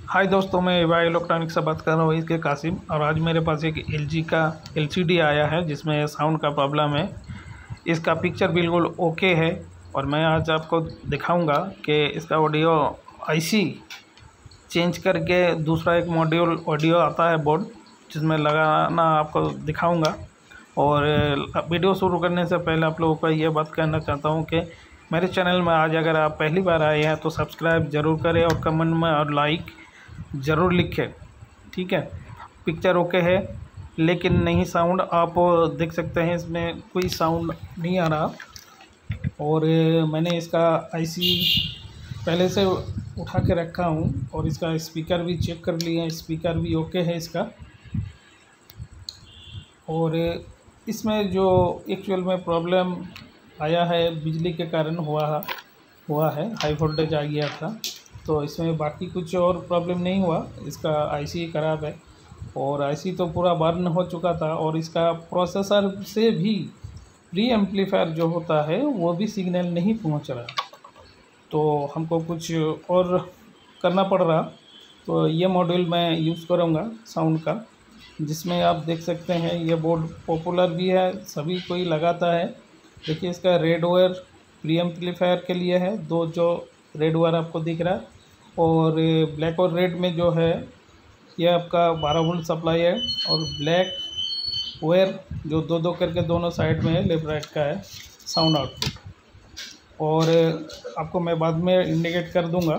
हाय दोस्तों, मैं एवा इलेक्ट्रॉनिक्स से बात कर रहा हूँ इसके कासिम। और आज मेरे पास एक LG का LCD आया है जिसमें साउंड का प्रॉब्लम है। इसका पिक्चर बिल्कुल ओके है और मैं आज आपको दिखाऊंगा कि इसका ऑडियो IC चेंज करके दूसरा एक मॉड्यूल ऑडियो आता है बोर्ड, जिसमें लगाना आपको दिखाऊंगा। और वीडियो शुरू करने से पहले आप लोगों को ये बात कहना चाहता हूँ कि मेरे चैनल में आज अगर आप पहली बार आए हैं तो सब्सक्राइब ज़रूर करें और कमेंट में और लाइक ज़रूर लिखें। ठीक है, पिक्चर ओके है लेकिन नहीं साउंड आप देख सकते हैं, इसमें कोई साउंड नहीं आ रहा। और मैंने इसका IC पहले से उठा के रखा हूँ और इसका स्पीकर भी चेक कर लिया है, स्पीकर भी ओके है इसका। और इसमें जो एक्चुअल में प्रॉब्लम आया है बिजली के कारण हुआ है, हाई वोल्टेज आ गया था। तो इसमें बाकी कुछ और प्रॉब्लम नहीं हुआ, इसका IC ख़राब है और IC तो पूरा बर्न हो चुका था। और इसका प्रोसेसर से भी प्री एम्पलीफायर जो होता है वो भी सिग्नल नहीं पहुंच रहा, तो हमको कुछ और करना पड़ रहा। तो ये मॉड्यूल मैं यूज़ करूँगा साउंड का, जिसमें आप देख सकते हैं ये बोर्ड पॉपुलर भी है, सभी कोई लगाता है। देखिए इसका रेड वायर प्री एम्पलीफायर के लिए है, दो जो रेड वायर आपको दिख रहा है। और ब्लैक और रेड में जो है ये आपका 12 वोल्ट सप्लाई है। और ब्लैक वायर जो दो करके दोनों साइड में है, लेफ्ट राइट का है साउंड आउटपुट। और आपको मैं बाद में इंडिकेट कर दूंगा।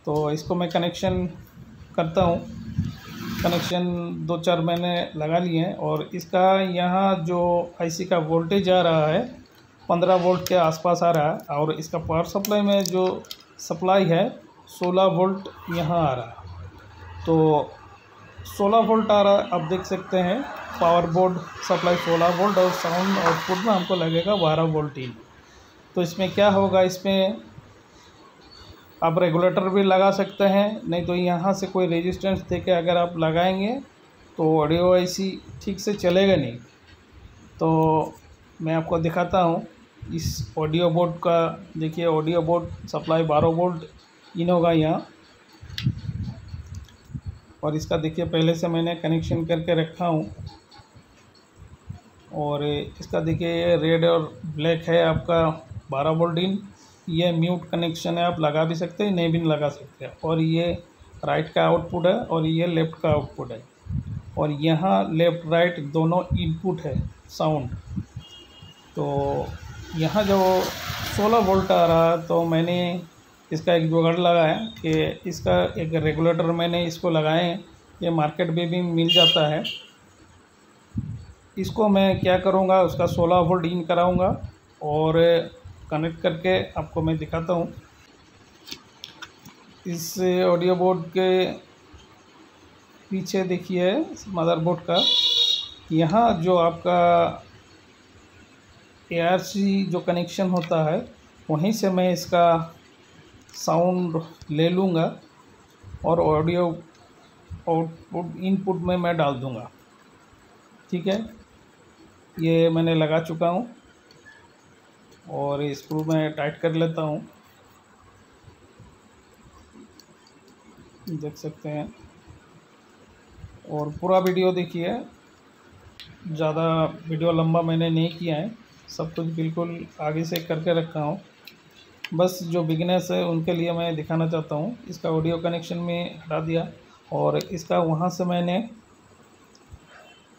तो इसको मैं कनेक्शन करता हूँ। कनेक्शन 2-4 मैंने लगा लिए हैं और इसका यहाँ जो IC का वोल्टेज आ रहा है 15 वोल्ट के आसपास आ रहा है। और इसका पावर सप्लाई में जो सप्लाई है 16 वोल्ट यहाँ आ रहा है। तो 16 वोल्ट आ रहा है, आप देख सकते हैं पावर बोर्ड सप्लाई 16 वोल्ट और साउंड आउटपुट में हमको लगेगा 12 वोल्ट ही। तो इसमें क्या होगा, इसमें आप रेगुलेटर भी लगा सकते हैं, नहीं तो यहाँ से कोई रेजिस्टेंस देके अगर आप लगाएंगे तो ऑडियो IC ठीक से चलेगा नहीं। तो मैं आपको दिखाता हूँ इस ऑडियो बोर्ड का। देखिए ऑडियो बोर्ड सप्लाई 12 वोल्ट इन होगा यहाँ। और इसका देखिए पहले से मैंने कनेक्शन करके रखा हूँ। और इसका देखिए ये रेड और ब्लैक है आपका 12 वोल्ट इन। ये म्यूट कनेक्शन है, आप लगा भी सकते हैं, नहीं भी लगा सकते हैं। और ये राइट का आउटपुट है और ये लेफ़्ट का आउटपुट है। और यहाँ लेफ़्ट राइट दोनों इनपुट है साउंड। तो यहाँ जो 16 वोल्ट आ रहा है, तो मैंने इसका एक जुगाड़ लगाया कि इसका एक रेगुलेटर मैंने इसको लगाए हैं, ये मार्केट में भी मिल जाता है। इसको मैं क्या करूँगा, उसका 16 वोल्ट इन कराऊँगा और कनेक्ट करके आपको मैं दिखाता हूँ। इस ऑडियो बोर्ड के पीछे देखिए मदरबोर्ड का, यहाँ जो आपका ARC जो कनेक्शन होता है वहीं से मैं इसका साउंड ले लूँगा और ऑडियो आउटपुट इनपुट में मैं डाल दूँगा। ठीक है, ये मैंने लगा चुका हूँ और स्क्रू में टाइट कर लेता हूँ, देख सकते हैं। और पूरा वीडियो देखिए, ज़्यादा वीडियो लंबा मैंने नहीं किया है, सब कुछ बिल्कुल आगे से करके रखा हूँ। बस जो बिगिनर्स है उनके लिए मैं दिखाना चाहता हूँ। इसका ऑडियो कनेक्शन में हटा दिया और इसका वहाँ से मैंने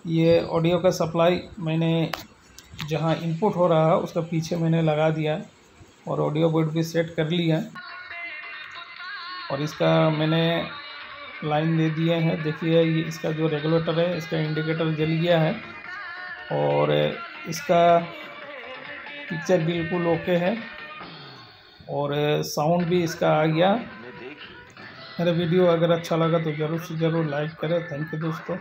ये ऑडियो का सप्लाई मैंने जहाँ इनपुट हो रहा है उसका पीछे मैंने लगा दिया और ऑडियो बोर्ड भी सेट कर लिया। और इसका मैंने लाइन दे दिए हैं। देखिए ये इसका जो रेगुलेटर है, इसका इंडिकेटर जल गया है और इसका पिक्चर बिल्कुल ओके है और साउंड भी इसका आ गया। मेरा वीडियो अगर अच्छा लगा तो ज़रूर से ज़रूर लाइक करें। थैंक यू दोस्तों।